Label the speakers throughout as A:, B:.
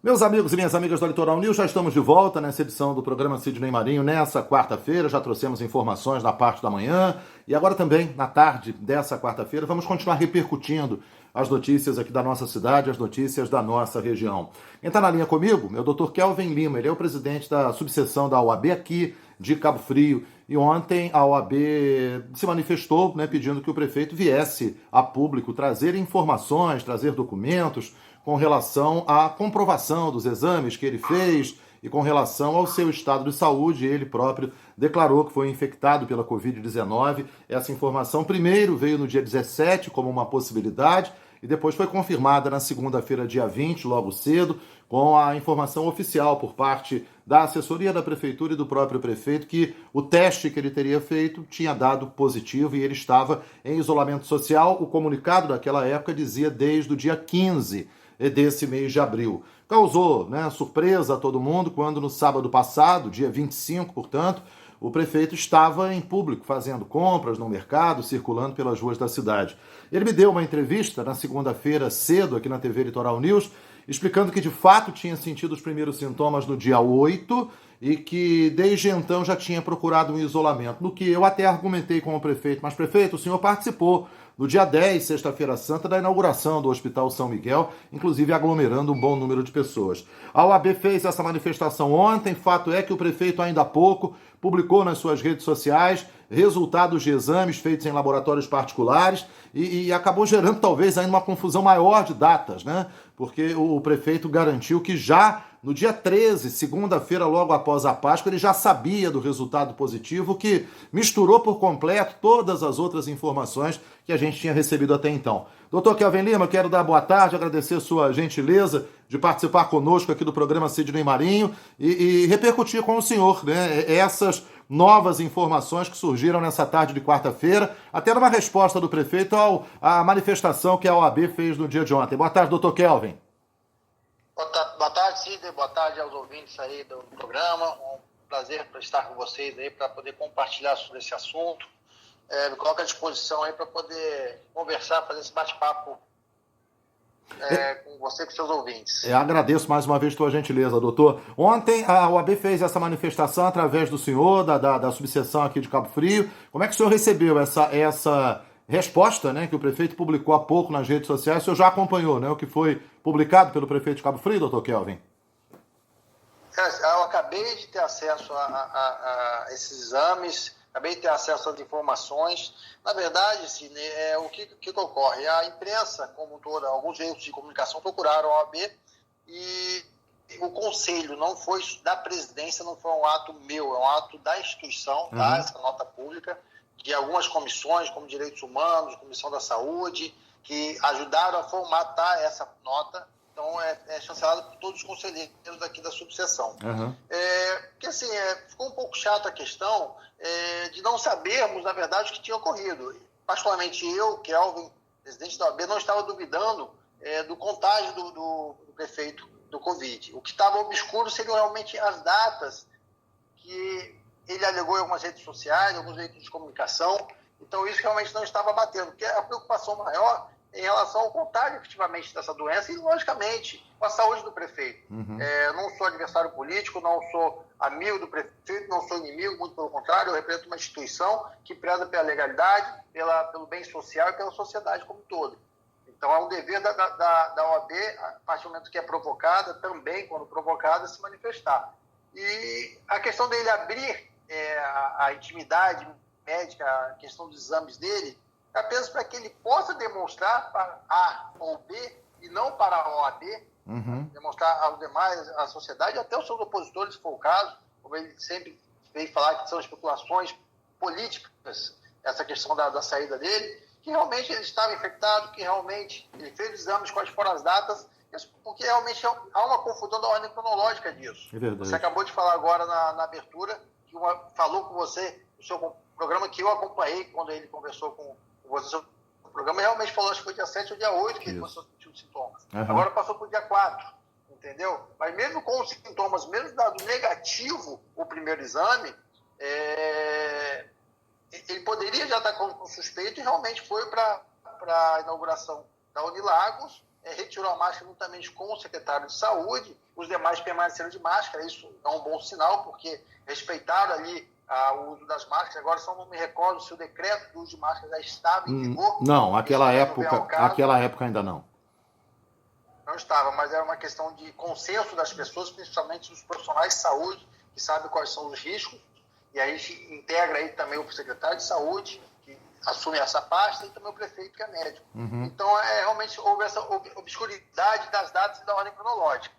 A: Meus amigos e minhas amigas do Litoral News, já estamos de volta nessa edição do programa Sidney Marinho nessa quarta-feira. Já trouxemos informações na parte da manhã e agora também na tarde dessa quarta-feira vamos continuar repercutindo as notícias aqui da nossa cidade, as notícias da nossa região. Quem está na linha comigo é o Dr. Kelvin Lima, ele é o presidente da subseção da OAB aqui de Cabo Frio. E ontem a OAB se manifestou, pedindo que o prefeito viesse a público trazer informações, trazer documentos com relação à comprovação dos exames que ele fez e com relação ao seu estado de saúde. Ele próprio declarou que foi infectado pela Covid-19. Essa informação primeiro veio no dia 17 como uma possibilidade e depois foi confirmada na segunda-feira, dia 20, logo cedo, com a informação oficial por parte da assessoria da prefeitura e do próprio prefeito que o teste que ele teria feito tinha dado positivo e ele estava em isolamento social. O comunicado daquela época dizia desde o dia 15 desse mês de abril. Causou surpresa a todo mundo quando no sábado passado, dia 25, portanto, o prefeito estava em público fazendo compras no mercado, circulando pelas ruas da cidade. Ele me deu uma entrevista na segunda-feira cedo aqui na TV Litoral News, explicando que de fato tinha sentido os primeiros sintomas no dia 8 e que desde então já tinha procurado um isolamento. No que eu até argumentei com o prefeito, mas prefeito, o senhor participou no dia 10, sexta-feira santa, da inauguração do Hospital São Miguel, inclusive aglomerando um bom número de pessoas. A OAB fez essa manifestação ontem, fato é que o prefeito ainda há pouco publicou nas suas redes sociais resultados de exames feitos em laboratórios particulares e acabou gerando talvez ainda uma confusão maior de datas, porque o prefeito garantiu que já no dia 13, segunda-feira, logo após a Páscoa, ele já sabia do resultado positivo, que misturou por completo todas as outras informações que a gente tinha recebido até então. Doutor Kelvin Lima, eu quero dar boa tarde, agradecer sua gentileza de participar conosco aqui do programa Sidney Marinho e repercutir com o senhor essas novas informações que surgiram nessa tarde de quarta-feira, até numa resposta do prefeito à manifestação que a OAB fez no dia de ontem. Boa tarde, doutor Kelvin.
B: Boa tarde, Sidney. Boa tarde aos ouvintes aí do programa. Um prazer estar com vocês aí para poder compartilhar sobre esse assunto. Me coloco à disposição aí para poder conversar, fazer esse bate-papo com você e com seus ouvintes.
A: Eu agradeço mais uma vez a tua gentileza, doutor. Ontem a OAB fez essa manifestação através do senhor, da subseção aqui de Cabo Frio. Como é que o senhor recebeu essa resposta, que o prefeito publicou há pouco nas redes sociais? O senhor já acompanhou, o que foi publicado pelo prefeito de Cabo Frio, doutor Kelvin?
B: Eu acabei de ter acesso a esses exames, acabei de ter acesso às informações. Na verdade, o que ocorre? A imprensa, como toda, alguns veículos de comunicação procuraram a OAB e o conselho não foi da presidência, não foi um ato meu, é um ato da instituição, tá? Essa nota pública, de algumas comissões, como Direitos Humanos, Comissão da Saúde, que ajudaram a formatar essa nota. Então, é chancelada por todos os conselheiros daqui da subseção. Porque, assim, ficou um pouco chato a questão de não sabermos, na verdade, o que tinha ocorrido. Particularmente eu, Kelvin, presidente da OAB, não estava duvidando do contágio do prefeito do Covid. O que estava obscuro seriam realmente as datas que ele alegou em algumas redes sociais, em alguns veículos de comunicação. Então, isso realmente não estava batendo, porque a preocupação maior em relação ao contágio efetivamente dessa doença e, logicamente, com a saúde do prefeito. Não sou adversário político, não sou amigo do prefeito, não sou inimigo, muito pelo contrário, eu represento uma instituição que preza pela legalidade, pelo bem social e pela sociedade como um todo. Então, é um dever da OAB, a partir do momento que é provocada, também, quando provocada, se manifestar. E a questão dele abrir a intimidade médica, a questão dos exames dele, é apenas para que ele possa demonstrar para A ou B e não para a OAB, demonstrar aos demais, à sociedade, até os seus opositores, se for o caso, como ele sempre veio falar que são especulações políticas, essa questão da saída dele, que realmente ele estava infectado, que realmente ele fez exames, quais foram as datas, porque realmente há uma confusão da ordem cronológica disso. Você acabou de falar agora na abertura, que falou com você, o seu programa que eu acompanhei, quando ele conversou com você sobre o programa, realmente falou, acho que foi dia 7 ou dia 8 que ele começou a sentir os sintomas. Agora passou para o dia 4, entendeu? Mas mesmo com os sintomas, mesmo dado negativo o primeiro exame, ele poderia já estar com suspeito e realmente foi para a inauguração da Unilagos, retirou a máscara juntamente com o secretário de Saúde, os demais permaneceram de máscara. Isso é um bom sinal, porque respeitaram ali o uso das máscaras. Agora só não me recordo se o decreto do uso de máscara já estava em vigor.
A: Não, aquela época ainda não.
B: Não estava, mas era uma questão de consenso das pessoas, principalmente dos profissionais de saúde, que sabem quais são os riscos, e aí integra aí também o secretário de Saúde, que assume essa pasta, e também o prefeito, que é médico. Então, realmente houve essa obscuridade das datas e da ordem cronológica.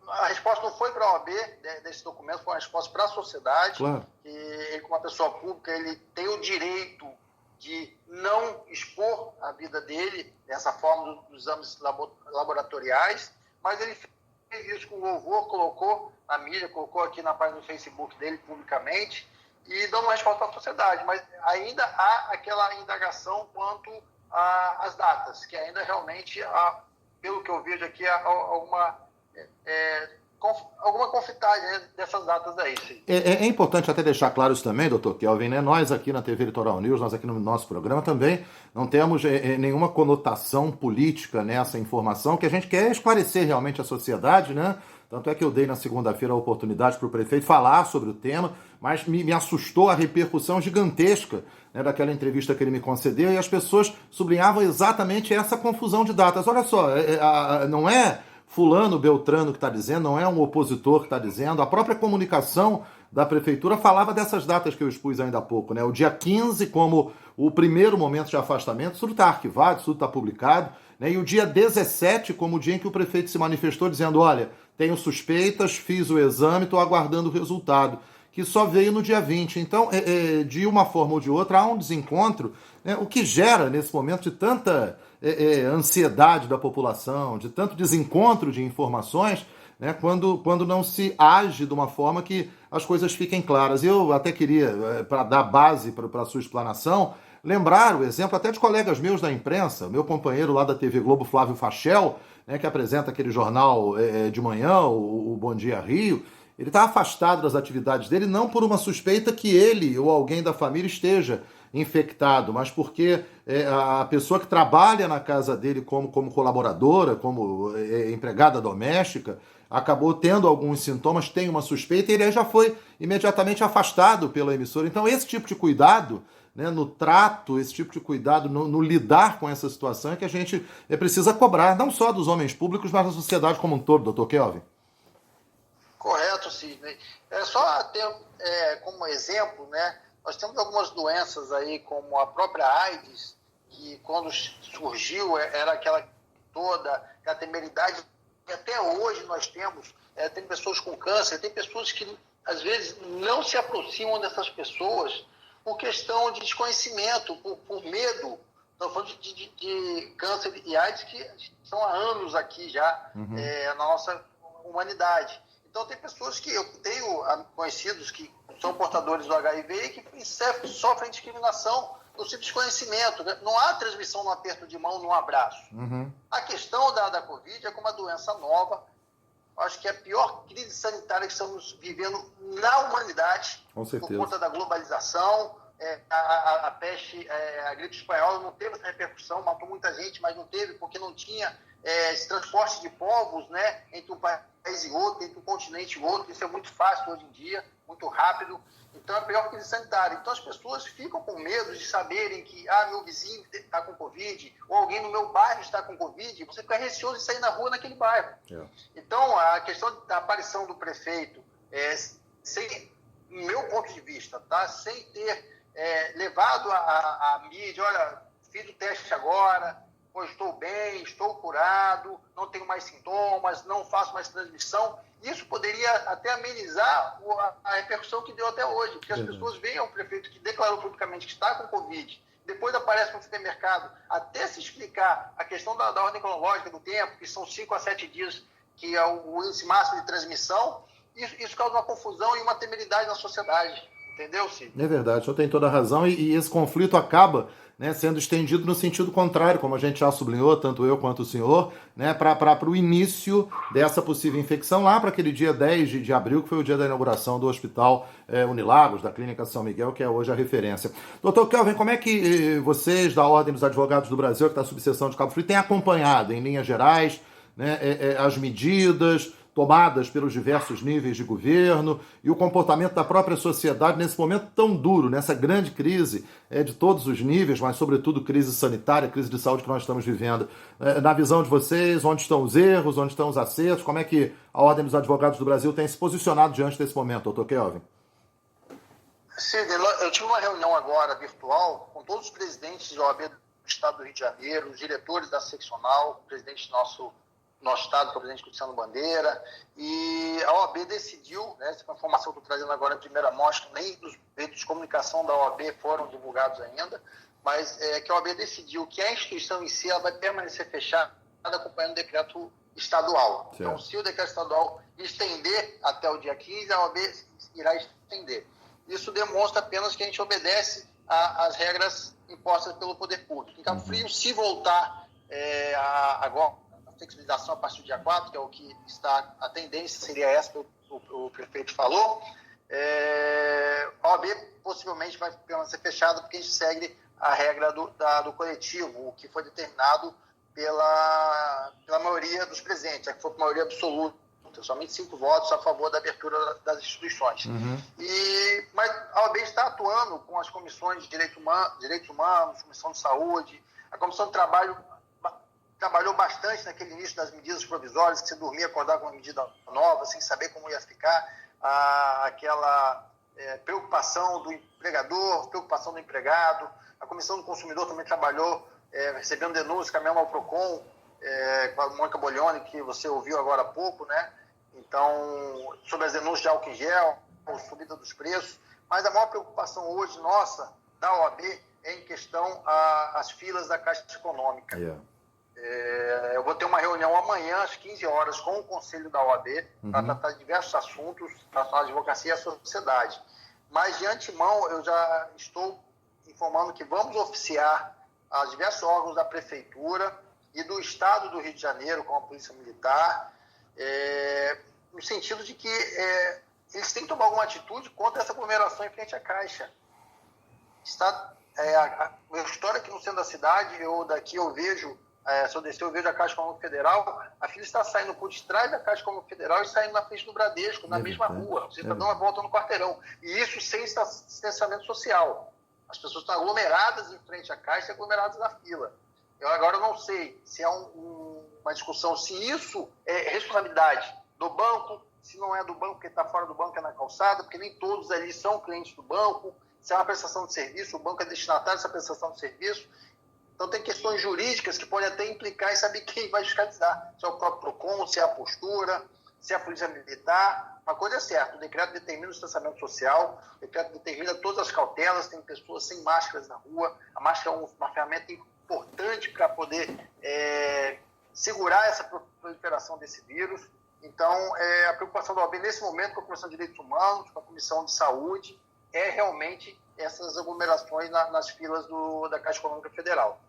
B: A resposta não foi para a OAB desse documento, foi uma resposta para a sociedade.
A: Claro.
B: Que ele, como uma pessoa pública, ele tem o direito de não expor a vida dele dessa forma dos exames laboratoriais, mas ele fez isso com louvor, colocou na mídia, colocou aqui na página do Facebook dele publicamente e dando uma resposta à sociedade. Mas ainda há aquela indagação quanto às datas, que ainda realmente, pelo que eu vejo aqui, há alguma conflitagem, né, dessas datas aí.
A: É importante até deixar claro isso também, doutor Kelvin, né? Nós aqui na TV Litoral News, nós aqui no nosso programa também não temos nenhuma conotação política nessa informação, que a gente quer esclarecer realmente a sociedade, né? Tanto é que eu dei na segunda-feira a oportunidade para o prefeito falar sobre o tema, mas me assustou a repercussão gigantesca, né, daquela entrevista que ele me concedeu, e as pessoas sublinhavam exatamente essa confusão de datas. Olha só, não é fulano, beltrano que está dizendo, não é um opositor que está dizendo, a própria comunicação da prefeitura falava dessas datas que eu expus ainda há pouco, né? O dia 15 como o primeiro momento de afastamento, tudo está arquivado, tudo está publicado, né? E o dia 17 como o dia em que o prefeito se manifestou dizendo, olha, tenho suspeitas, fiz o exame, estou aguardando o resultado, que só veio no dia 20. Então, de uma forma ou de outra, há um desencontro, né? O que gera, nesse momento, de tanta ansiedade da população, de tanto desencontro de informações, né? Quando não se age de uma forma que as coisas fiquem claras. Eu até queria, para dar base para a sua explanação, lembrar o exemplo até de colegas meus da imprensa, meu companheiro lá da TV Globo, Flávio Fachel, né, que apresenta aquele jornal de manhã, o Bom Dia Rio. Ele está afastado das atividades dele não por uma suspeita que ele ou alguém da família esteja infectado, mas porque a pessoa que trabalha na casa dele como colaboradora, como empregada doméstica, acabou tendo alguns sintomas, tem uma suspeita, e ele já foi imediatamente afastado pela emissora. Então, esse tipo de cuidado, né, no trato, esse tipo de cuidado no lidar com essa situação é que a gente precisa cobrar, não só dos homens públicos, mas da sociedade como um todo, doutor Kelvin.
B: Correto, Sidney. Só ter como exemplo, né, nós temos algumas doenças aí, como a própria AIDS, que quando surgiu era aquela temeridade, que até hoje nós temos, tem pessoas com câncer, tem pessoas que às vezes não se aproximam dessas pessoas por questão de desconhecimento, por medo. Estamos falando de câncer e AIDS que são há anos aqui já na nossa humanidade. Então, tem pessoas que eu tenho conhecidos que são portadores do HIV e que sofrem discriminação no simples conhecimento. Né? Não há transmissão no aperto de mão, no abraço. A questão da Covid é como uma doença nova. Acho que é a pior crise sanitária que estamos vivendo na humanidade.
A: Com certeza.
B: Por conta da globalização. A peste, a gripe espanhola não teve essa repercussão, matou muita gente, mas não teve porque não tinha esse transporte de povos, né, entre um país e outro, entre um continente e outro. Isso é muito fácil hoje em dia, muito rápido. Então é a pior crise sanitária. Então as pessoas ficam com medo de saberem que meu vizinho está com Covid, ou alguém no meu bairro está com Covid, você fica receoso de sair na rua naquele bairro. Então a questão da aparição do prefeito, sem meu ponto de vista, tá, sem ter levado a mídia, olha, fiz o teste agora, estou bem, estou curado, não tenho mais sintomas, não faço mais transmissão. Isso poderia até amenizar a repercussão que deu até hoje, porque as pessoas veem o prefeito que declarou publicamente que está com Covid, depois aparece no supermercado, até se explicar a questão da ordem cronológica do tempo, que são 5 a 7 dias, que é o índice máximo de transmissão, isso causa uma confusão e uma temeridade na sociedade. Entendeu, Cid?
A: É verdade, o senhor tem toda a razão e esse conflito acaba, né, sendo estendido no sentido contrário, como a gente já sublinhou, tanto eu quanto o senhor, né, para o início dessa possível infecção lá para aquele dia 10 de abril, que foi o dia da inauguração do Hospital Unilagos, da Clínica São Miguel, que é hoje a referência. Doutor Kelvin, como é que vocês, da Ordem dos Advogados do Brasil, que está a subseção de Cabo Frio, têm acompanhado, em linhas gerais, né, as medidas tomadas pelos diversos níveis de governo e o comportamento da própria sociedade nesse momento tão duro, nessa grande crise de todos os níveis, mas sobretudo crise sanitária, crise de saúde que nós estamos vivendo. Na visão de vocês, onde estão os erros, onde estão os acertos, como é que a Ordem dos Advogados do Brasil tem se posicionado diante desse momento, doutor Kelvin?
B: Sidney, eu tive uma reunião agora virtual com todos os presidentes de OAB do Estado do Rio de Janeiro, os diretores da seccional, o presidente nosso Estado, que é o presidente Cristiano Bandeira, e a OAB decidiu, né, essa informação que eu estou trazendo agora em primeira mostra, nem os meios de comunicação da OAB foram divulgados ainda, mas que a OAB decidiu que a instituição em si ela vai permanecer fechada acompanhando o decreto estadual. Certo. Então, se o decreto estadual estender até o dia 15, a OAB irá estender. Isso demonstra apenas que a gente obedece às regras impostas pelo poder público. Em Cabo Frio, se voltar agora flexibilização a partir do dia 4, que é o que está a tendência, seria essa que o prefeito falou, a OAB possivelmente vai permanecer fechada porque a gente segue a regra do coletivo, o que foi determinado pela maioria dos presentes, que foi por maioria absoluta, somente 5 votos a favor da abertura das instituições. Mas a OAB está atuando com as comissões de direitos humanos, comissão de saúde, a comissão de trabalho trabalhou bastante naquele início das medidas provisórias, que você dormia e acordava com uma medida nova, sem saber como ia ficar, aquela preocupação do empregador, preocupação do empregado. A Comissão do Consumidor também trabalhou, recebendo denúncias, caminhando ao PROCON, com a Mônica Boglione, que você ouviu agora há pouco, né? Então, sobre as denúncias de álcool em gel, subida dos preços. Mas a maior preocupação hoje nossa, da OAB, é em questão às filas da Caixa Econômica. Yeah. Eu vou ter uma reunião amanhã, às 15 horas, com o Conselho da OAB, para tratar de diversos assuntos relacionados à advocacia e à sociedade. Mas, de antemão, eu já estou informando que vamos oficiar a diversos órgãos da Prefeitura e do Estado do Rio de Janeiro, como a Polícia Militar, no sentido de que eles têm que tomar alguma atitude contra essa aglomeração em frente à Caixa. A história aqui no centro da cidade, eu vejo, se eu descer, eu vejo a Caixa Econômica Federal, a fila está saindo por detrás da Caixa Econômica Federal e saindo na frente do Bradesco, na mesma rua. Você está dando uma volta no quarteirão. E isso sem distanciamento social. As pessoas estão aglomeradas em frente à Caixa e aglomeradas na fila. Eu agora não sei se é uma discussão, se isso é responsabilidade do banco, se não é do banco, porque está fora do banco, é na calçada, porque nem todos ali são clientes do banco, se é uma prestação de serviço, o banco é destinatário dessa prestação de serviço. Então, tem questões jurídicas que podem até implicar em saber quem vai fiscalizar. Se é o próprio PROCON, se é a postura, se é a Polícia Militar. Uma coisa é certa, o decreto determina o distanciamento social, o decreto determina todas as cautelas, tem pessoas sem máscaras na rua. A máscara é uma ferramenta importante para poder segurar essa proliferação desse vírus. Então, a preocupação da OAB nesse momento com a Comissão de Direitos Humanos, com a Comissão de Saúde, é realmente essas aglomerações nas filas da Caixa Econômica Federal.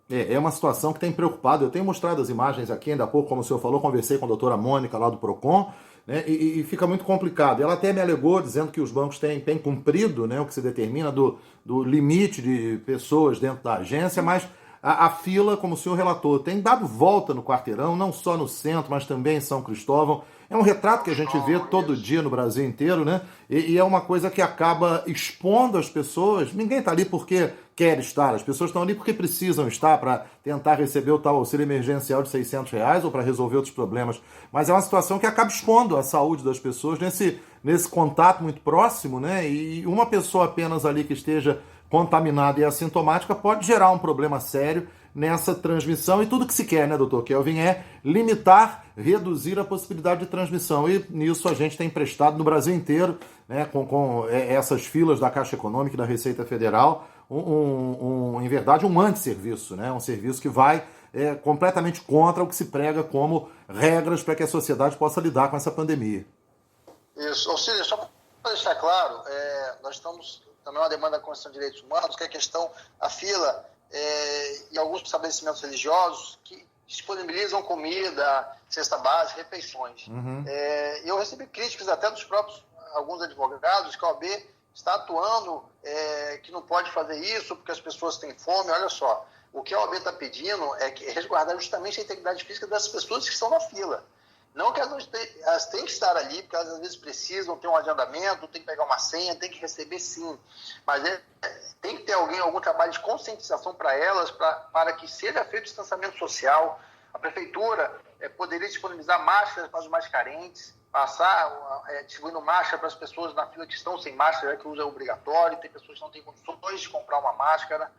A: É uma situação que tem preocupado. Eu tenho mostrado as imagens aqui, ainda há pouco, como o senhor falou, conversei com a doutora Mônica lá do PROCON, né, e fica muito complicado. Ela até me alegou, dizendo que os bancos têm cumprido, né, o que se determina do limite de pessoas dentro da agência, mas a fila, como o senhor relatou, tem dado volta no quarteirão, não só no centro, mas também em São Cristóvão. É um retrato que a gente vê todo dia no Brasil inteiro, né? E é uma coisa que acaba expondo as pessoas. Ninguém está ali porque quer estar, as pessoas estão ali porque precisam estar para tentar receber o tal auxílio emergencial de R$600 ou para resolver outros problemas. Mas é uma situação que acaba expondo a saúde das pessoas nesse contato muito próximo, né? E uma pessoa apenas ali que esteja contaminada e assintomática pode gerar um problema sério nessa transmissão, e tudo que se quer, né, doutor Kelvin, é limitar, reduzir a possibilidade de transmissão, e nisso a gente tem prestado no Brasil inteiro, né, com essas filas da Caixa Econômica e da Receita Federal, em verdade, um antisserviço, né, um serviço que vai completamente contra o que se prega como regras para que a sociedade possa lidar com essa pandemia.
B: Isso, ou seja, só Para deixar claro, nós estamos também uma demanda da Comissão de Direitos Humanos, que é a questão, a fila em alguns estabelecimentos religiosos que disponibilizam comida, cesta básica, refeições.
A: Uhum.
B: Eu recebi críticas até dos próprios alguns advogados que a OAB está atuando, que não pode fazer isso porque as pessoas têm fome. Olha só, o que a OAB está pedindo é resguardar justamente a integridade física das pessoas que estão na fila. Não que elas têm que estar ali, porque elas às vezes precisam ter um agendamento, tem que pegar uma senha, tem que receber sim. Mas tem que ter algum trabalho de conscientização para elas, para que seja feito o distanciamento social. A prefeitura poderia disponibilizar máscaras para os mais carentes, passar distribuindo máscara para as pessoas na fila que estão sem máscara, já que o uso é obrigatório, tem pessoas que não têm condições de comprar uma máscara.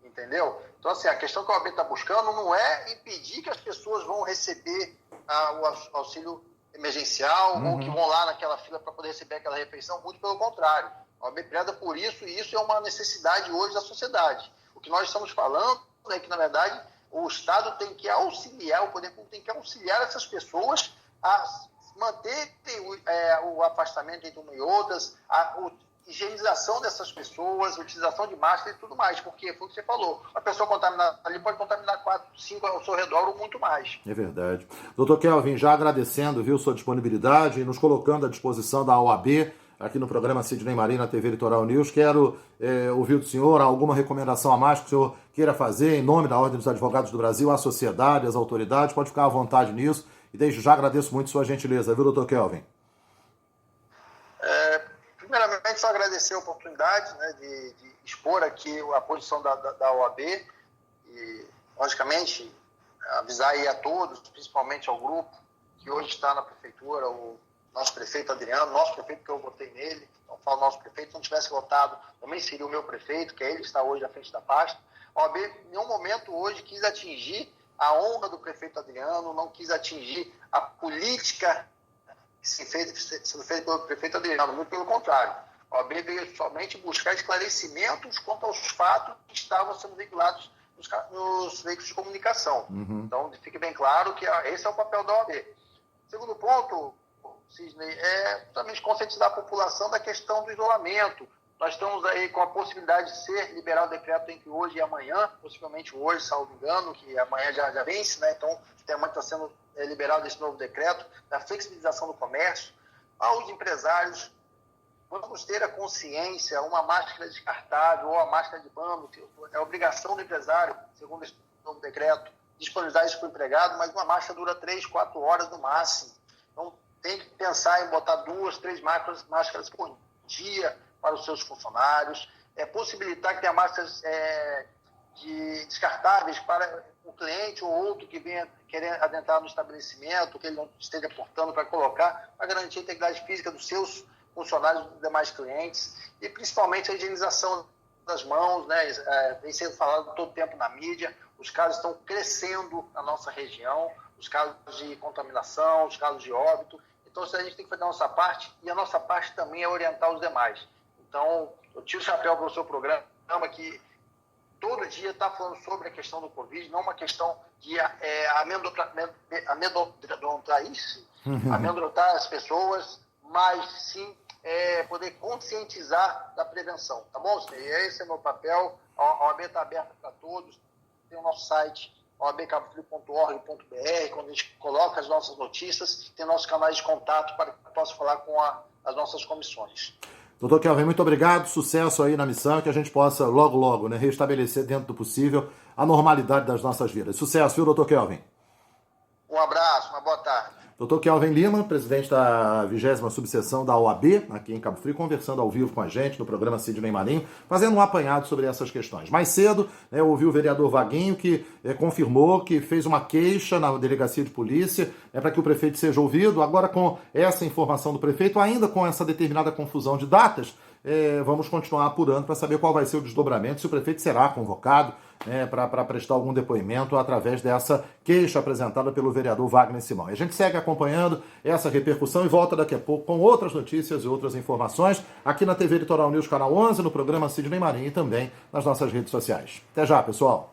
B: Entendeu? Então, assim, a questão que a OAB está buscando não é impedir que as pessoas vão receber o auxílio emergencial ou que vão lá naquela fila para poder receber aquela refeição, muito pelo contrário. A OAB preza por isso, e isso é uma necessidade hoje da sociedade. O que nós estamos falando é que, na verdade, o Estado tem que auxiliar, o poder público tem que auxiliar essas pessoas a manter o afastamento entre uma e outras, higienização dessas pessoas, utilização de máscara e tudo mais, porque foi o que você falou, a pessoa contaminada ali pode contaminar 4, 5 ao seu redor ou muito mais.
A: É verdade. Doutor Kelvin, já agradecendo, viu, sua disponibilidade e nos colocando à disposição da OAB aqui no programa Sidney Marinho na TV Litoral News. Quero ouvir do senhor alguma recomendação a mais que o senhor queira fazer em nome da Ordem dos Advogados do Brasil, à sociedade, às autoridades, pode ficar à vontade nisso e desde já agradeço muito sua gentileza, viu, doutor Kelvin?
B: Primeiramente, só agradecer a oportunidade, né, de expor aqui a posição da OAB e, logicamente, avisar aí a todos, principalmente ao grupo, que hoje está na prefeitura, o nosso prefeito Adriano, nosso prefeito que eu votei nele, então falo nosso prefeito, se não tivesse votado, também seria o meu prefeito, que é ele que está hoje à frente da pasta. A OAB, em nenhum momento hoje, quis atingir a honra do prefeito Adriano, não quis atingir a política sendo feito pelo prefeito Adriano, muito pelo contrário. A OAB veio somente buscar esclarecimentos quanto aos fatos que estavam sendo veiculados nos veículos de comunicação. Então, fique bem claro que esse é o papel da OAB. Segundo ponto, Sidney, é justamente conscientizar a população da questão do isolamento. Nós estamos aí com a possibilidade de ser liberado o decreto entre hoje e amanhã, possivelmente hoje, salvo engano, que amanhã já vence, né? Então, até amanhã está sendo liberado esse novo decreto, da flexibilização do comércio. Aos empresários, vamos ter a consciência, uma máscara descartável ou a máscara de pano, é obrigação do empresário, segundo esse novo decreto, disponibilizar isso para o empregado, mas uma máscara dura 3, 4 horas no máximo. Então, tem que pensar em botar 2, 3 máscaras por dia para os seus funcionários, possibilitar que tenha máscaras descartáveis para o cliente ou outro que venha querer adentrar no estabelecimento, que ele não esteja portando para colocar, para garantir a integridade física dos seus funcionários e dos demais clientes, e principalmente a higienização das mãos, né? Vem sendo falado todo o tempo na mídia, os casos estão crescendo na nossa região, os casos de contaminação, os casos de óbito. Então, a gente tem que fazer a nossa parte, e a nossa parte também é orientar os demais. Então, eu tiro o chapéu para o seu programa, que todo dia está falando sobre a questão do Covid, não uma questão de amedrontar as pessoas, mas sim poder conscientizar da prevenção. Tá bom, Sidney? Esse é o meu papel. A OAB está aberta para todos. Tem o nosso site, oabcabofrio.org.br, quando a gente coloca as nossas notícias, tem nossos canais de contato para que eu possa falar com as nossas comissões.
A: Doutor Kelvin, muito obrigado, sucesso aí na missão e que a gente possa logo, né, restabelecer dentro do possível a normalidade das nossas vidas. Sucesso, viu, doutor Kelvin?
B: Um abraço, uma boa tarde.
A: Doutor Kelvin Lima, presidente da 20ª subseção da OAB, aqui em Cabo Frio, conversando ao vivo com a gente no programa Sidney Marinho, fazendo um apanhado sobre essas questões. Mais cedo, eu ouvi o vereador Vaguinho, que confirmou que fez uma queixa na delegacia de polícia para que o prefeito seja ouvido. Agora, com essa informação do prefeito, ainda com essa determinada confusão de datas, vamos continuar apurando para saber qual vai ser o desdobramento, se o prefeito será convocado para prestar algum depoimento através dessa queixa apresentada pelo vereador Wagner Simão. E a gente segue acompanhando essa repercussão e volta daqui a pouco com outras notícias e outras informações aqui na TV Litoral News, canal 11, no programa Sidney Marinho e também nas nossas redes sociais. Até já, pessoal!